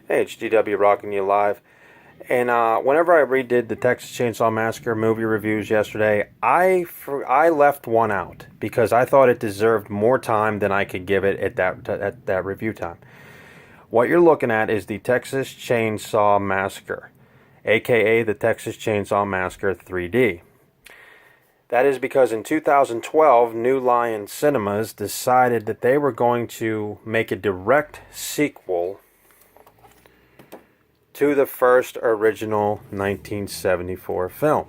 Hey, it's GW rocking you live. And whenever I redid the Texas Chainsaw Massacre movie reviews yesterday, I left one out because I thought it deserved more time than I could give it at that review time. What you're looking at is the Texas Chainsaw Massacre, aka the Texas Chainsaw Massacre 3D. That is because in 2012, New Line Cinemas decided that they were going to make a direct sequel to the first original 1974 film.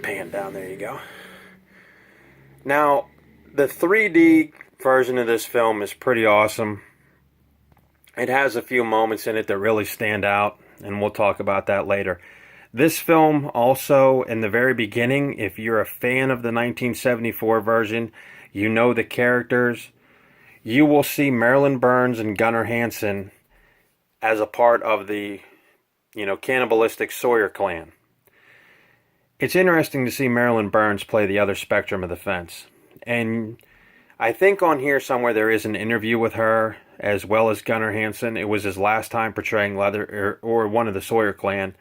Pan down, there you go. Now, the 3D version of this film is pretty awesome. It has a few moments in it that really stand out, and we'll talk about that later. This film also, in the very beginning, if you're a fan of the 1974 version, you know the characters, you will see Marilyn Burns and Gunnar Hansen as a part of the, cannibalistic Sawyer clan. It's interesting to see Marilyn Burns play the other spectrum of the fence. And I think on here somewhere there is an interview with her as well as Gunnar Hansen. It was his last time portraying Leather or one of the Sawyer clan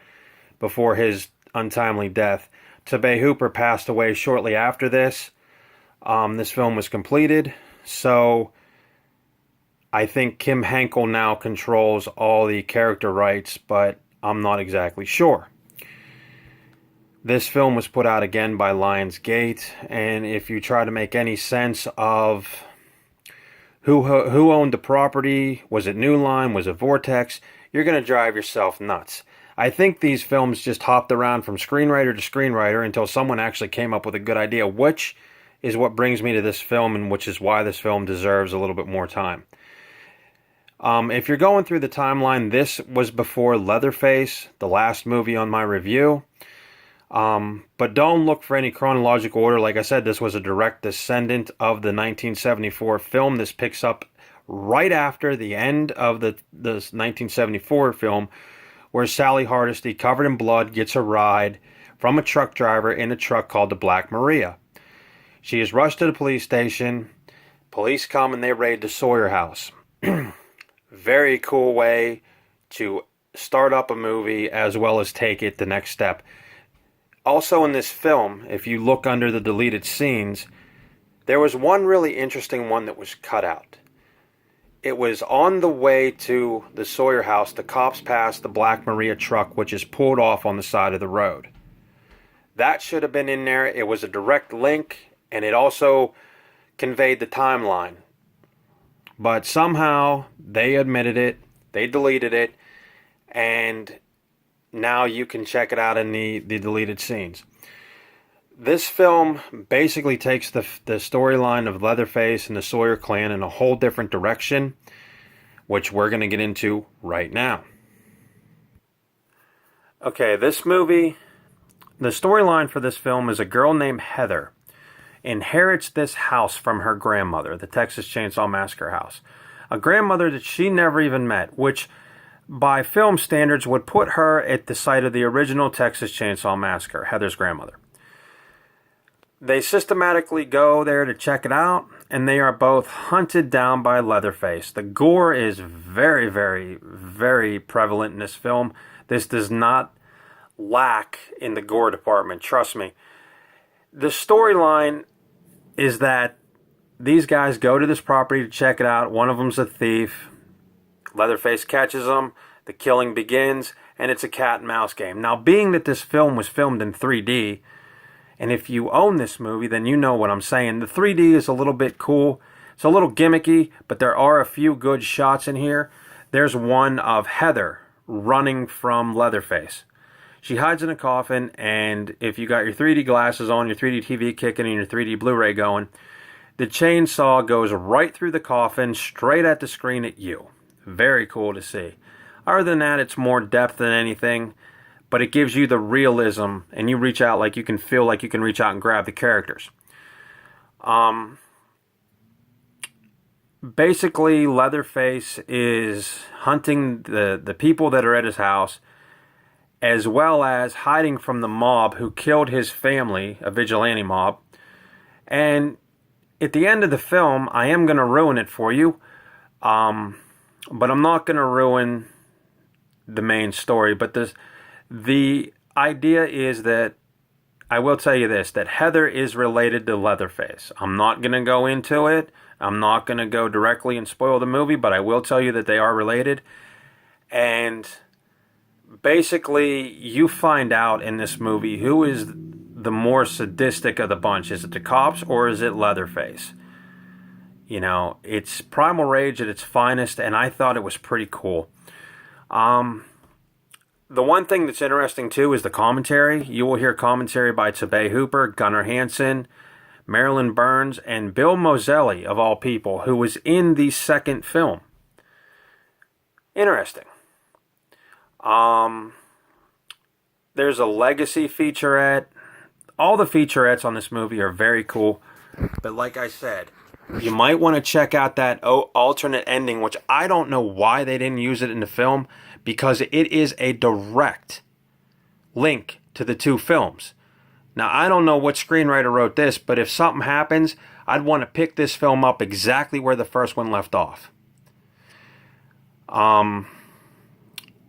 before his untimely death. Tobe Hooper passed away shortly after this. This film was completed, so I think Kim Henkel now controls all the character rights, but I'm not exactly sure. This film was put out again by Lionsgate, and if you try to make any sense of who owned the property, was it New Line, was it Vortex, you're going to drive yourself nuts. I think these films just hopped around from screenwriter to screenwriter until someone actually came up with a good idea, which is what brings me to this film, and which is why this film deserves a little bit more time. If you're going through the timeline, this was before Leatherface, the last movie on my review. But don't look for any chronological order. Like I said, this was a direct descendant of the 1974 film. This picks up right after the end of the 1974 film, where Sally Hardesty, covered in blood, gets a ride from a truck driver in a truck called the Black Maria. She is rushed to the police station. Police come and they raid the Sawyer house. Very cool way to start up a movie as well as take it the next step. Also in this film, if you look under the deleted scenes, there was one really interesting one that was cut out. It was on the way to the Sawyer house, the cops passed the Black Maria truck, which is pulled off on the side of the road. That should have been in there. It was a direct link, and it also conveyed the timeline. But somehow they admitted it, they deleted it, and now you can check it out in the deleted scenes. This film basically takes the storyline of Leatherface and the Sawyer clan in a whole different direction, which we're going to get into right now. Okay, this movie, the storyline for this film is a girl named Heather inherits this house from her grandmother, the Texas Chainsaw Massacre house. A grandmother that she never even met, which by film standards would put her at the site of the original Texas Chainsaw Massacre, Heather's grandmother. They systematically go there to check it out, and they are both hunted down by Leatherface. The gore is very, very, very prevalent in this film. This does not lack in the gore department, trust me. The storyline is that these guys go to this property to check it out. One of them's a thief. Leatherface catches them. The killing begins, and it's a cat and mouse game. Now, being that this film was filmed in 3D, and if you own this movie, then you know what I'm saying. The 3D is a little bit cool. It's a little gimmicky, but there are a few good shots in here. There's one of Heather running from Leatherface. She hides in a coffin, and if you got your 3D glasses on, your 3D TV kicking, and your 3D Blu-ray going, the chainsaw goes right through the coffin, straight at the screen at you. Very cool to see. Other than that, it's more depth than anything, but it gives you the realism, and you reach out like you can feel like you can reach out and grab the characters. Basically, Leatherface is hunting the people that are at his house, as well as hiding from the mob who killed his family, a vigilante mob. And at the end of the film, I am going to ruin it for you, But I'm not going to ruin the main story. But the idea is that I will tell you this, that Heather is related to Leatherface. I'm not going to go into it. I'm not going to go directly and spoil the movie, but I will tell you that they are related. And basically, you find out in this movie who is the more sadistic of the bunch. Is it the cops or is it Leatherface? You know, it's Primal Rage at its finest, and I thought it was pretty cool. The one thing that's interesting, too, is the commentary. You will hear commentary by Tobe Hooper, Gunnar Hansen, Marilyn Burns, and Bill Moseley, of all people, who was in the second film. Interesting. There's a legacy featurette. All the featurettes on this movie are very cool. But like I said, you might want to check out that alternate ending, which I don't know why they didn't use it in the film, because it is a direct link to the two films. Now, I don't know what screenwriter wrote this, but if something happens, I'd want to pick this film up exactly where the first one left off.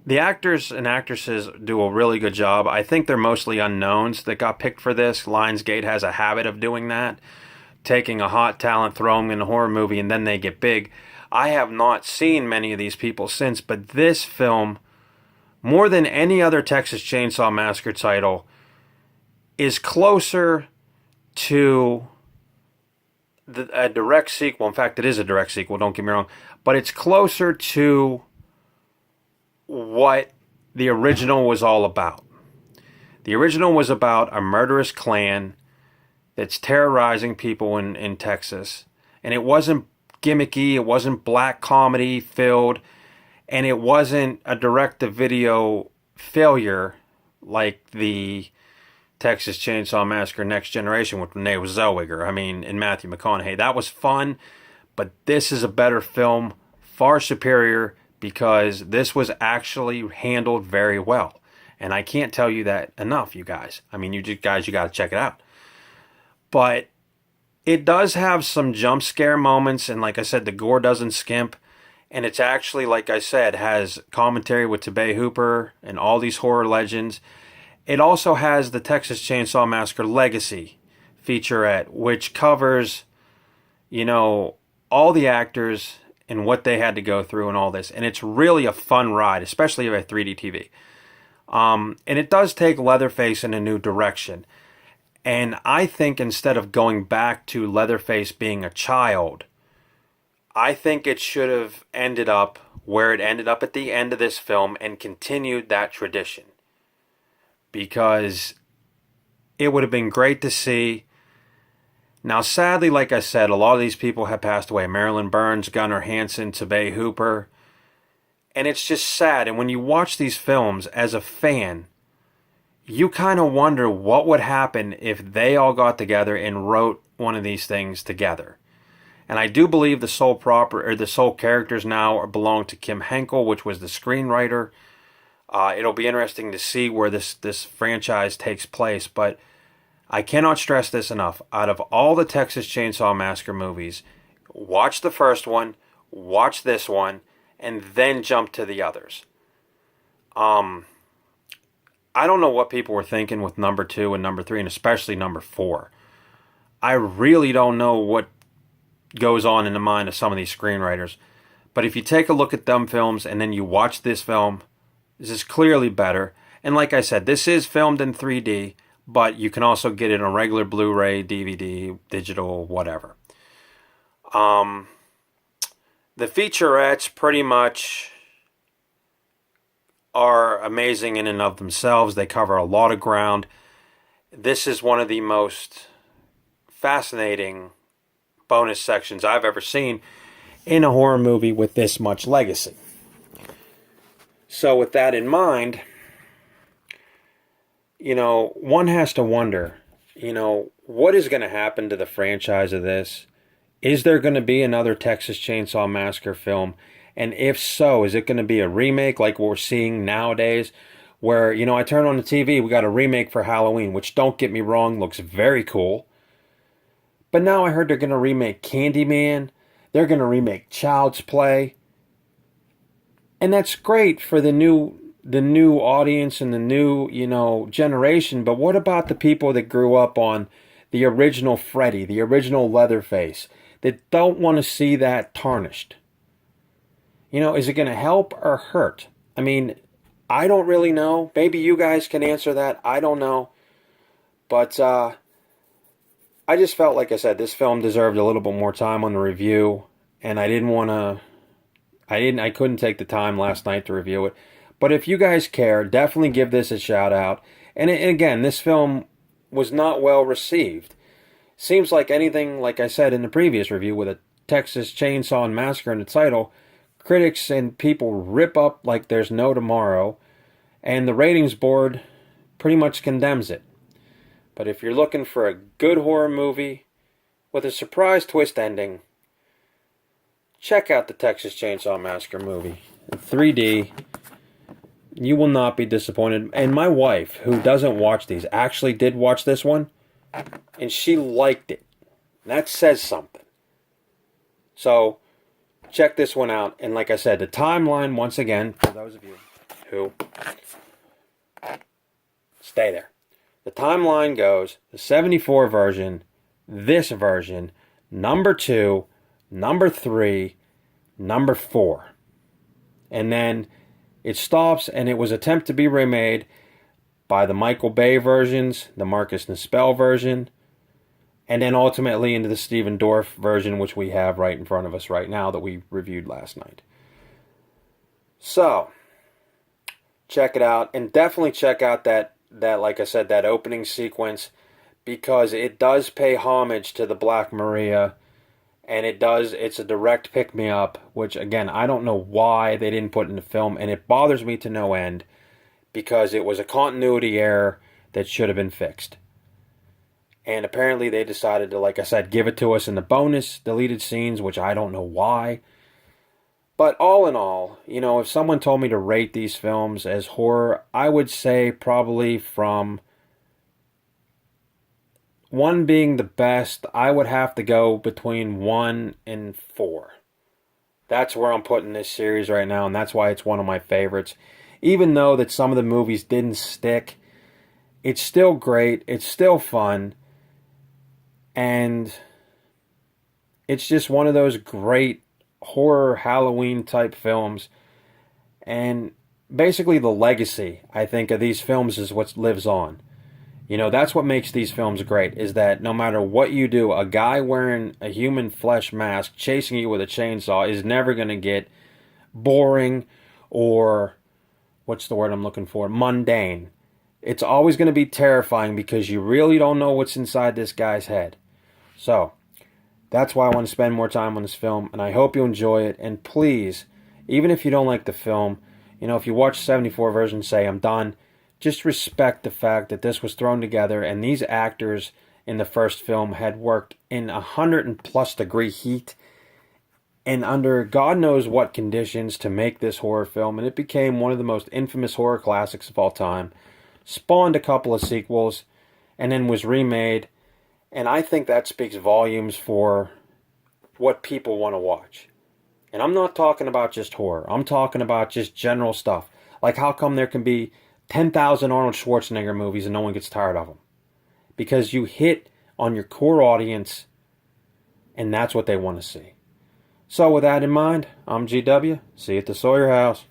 The actors and actresses do a really good job. I think they're mostly unknowns that got picked for this. Lionsgate has a habit of doing that, taking a hot talent, throwing them in a horror movie, and then they get big. I have not seen many of these people since, but this film, more than any other Texas Chainsaw Massacre title, is closer to a direct sequel. In fact, it is a direct sequel, don't get me wrong, but it's closer to what the original was all about. The original was about a murderous clan that's terrorizing people in Texas. And it wasn't gimmicky, it wasn't black comedy filled, and it wasn't a direct-to-video failure like the Texas Chainsaw Massacre Next Generation with Renee Zellweger, and Matthew McConaughey. That was fun, but this is a better film, far superior, because this was actually handled very well. And I can't tell you that enough, you guys. You got to check it out. But it does have some jump scare moments, and like I said, the gore doesn't skimp. And it's actually, like I said, has commentary with Tobe Hooper and all these horror legends. It also has the Texas Chainsaw Massacre Legacy featurette, which covers, all the actors and what they had to go through and all this. And it's really a fun ride, especially if you have 3D TV. And it does take Leatherface in a new direction. And I think instead of going back to Leatherface being a child, I think it should have ended up where it ended up at the end of this film and continued that tradition. Because it would have been great to see. Now, sadly, like I said, a lot of these people have passed away. Marilyn Burns, Gunnar Hansen, Tobe Hooper. And it's just sad. And when you watch these films as a fan, you kind of wonder what would happen if they all got together and wrote one of these things together. And I do believe the sole characters now belong to Kim Henkel, which was the screenwriter. It'll be interesting to see where this franchise takes place, but I cannot stress this enough. Out of all the Texas Chainsaw Massacre movies, watch the first one, watch this one, and then jump to the others. I don't know what people were thinking with number 2 and number 3, and especially number 4. I really don't know what goes on in the mind of some of these screenwriters. But if you take a look at them films and then you watch this film, this is clearly better. And like I said, this is filmed in 3D, but you can also get it on regular Blu-ray, DVD, digital, whatever. The featurettes pretty much are amazing in and of themselves. They cover a lot of ground. This is one of the most fascinating bonus sections I've ever seen in a horror movie with this much legacy. So with that in mind, one has to wonder, what is going to happen to the franchise of this? Is there going to be another Texas Chainsaw Massacre film? And if so, is it going to be a remake like what we're seeing nowadays? Where, I turn on the TV, we got a remake for Halloween, which, don't get me wrong, looks very cool. But now I heard they're going to remake Candyman. They're going to remake Child's Play. And that's great for the new audience and the new, generation. But what about the people that grew up on the original Freddy, the original Leatherface, that don't want to see that tarnished? Is it going to help or hurt? I mean, I don't really know. Maybe you guys can answer that. I don't know. But I just felt, like I said, this film deserved a little bit more time on the review. And I didn't want to... I couldn't take the time last night to review it. But if you guys care, definitely give this a shout out. And again, this film was not well received. Seems like anything, like I said in the previous review, with a Texas Chainsaw Massacre in the title, critics and people rip up like there's no tomorrow, and the ratings board pretty much condemns it. But if you're looking for a good horror movie with a surprise twist ending, check out the Texas Chainsaw Massacre movie in 3D. You will not be disappointed. And my wife, who doesn't watch these, actually did watch this one, and she liked it. That says something. So, check this one out. And like I said, the timeline, once again, for those of you who... Stay there. The timeline goes, the 74 version, this version, number 2, number 3, number 4. And then it stops, and it was attempted to be remade by the Michael Bay versions, the Marcus Nispel version, and then ultimately into the Stephen Dorff version, which we have right in front of us right now that we reviewed last night. So, check it out, and definitely check out that like I said, that opening sequence, because it does pay homage to the Black Maria, and it's a direct pick-me-up, which, again, I don't know why they didn't put in the film, and it bothers me to no end, because it was a continuity error that should have been fixed. And apparently they decided to, like I said, give it to us in the bonus deleted scenes, which I don't know why. But all in all, if someone told me to rate these films as horror, I would say probably from 1 being the best, I would have to go between 1 and 4. That's where I'm putting this series right now, and that's why it's one of my favorites. Even though that some of the movies didn't stick, it's still great, it's still fun, and it's just one of those great horror Halloween type films. And basically the legacy, I think, of these films is what lives on. That's what makes these films great, is that no matter what you do, a guy wearing a human flesh mask chasing you with a chainsaw is never going to get boring or, what's the word I'm looking for, mundane. It's always going to be terrifying because you really don't know what's inside this guy's head. So, that's why I want to spend more time on this film, and I hope you enjoy it. And please, even if you don't like the film, if you watch the 74 version, say, I'm done, just respect the fact that this was thrown together, and these actors in the first film had worked in 100+ degree heat and under God knows what conditions to make this horror film, and it became one of the most infamous horror classics of all time, spawned a couple of sequels, and then was remade. And I think that speaks volumes for what people want to watch. And I'm not talking about just horror. I'm talking about just general stuff. Like, how come there can be 10,000 Arnold Schwarzenegger movies and no one gets tired of them? Because you hit on your core audience, and that's what they want to see. So with that in mind, I'm GW. See you at the Sawyer House.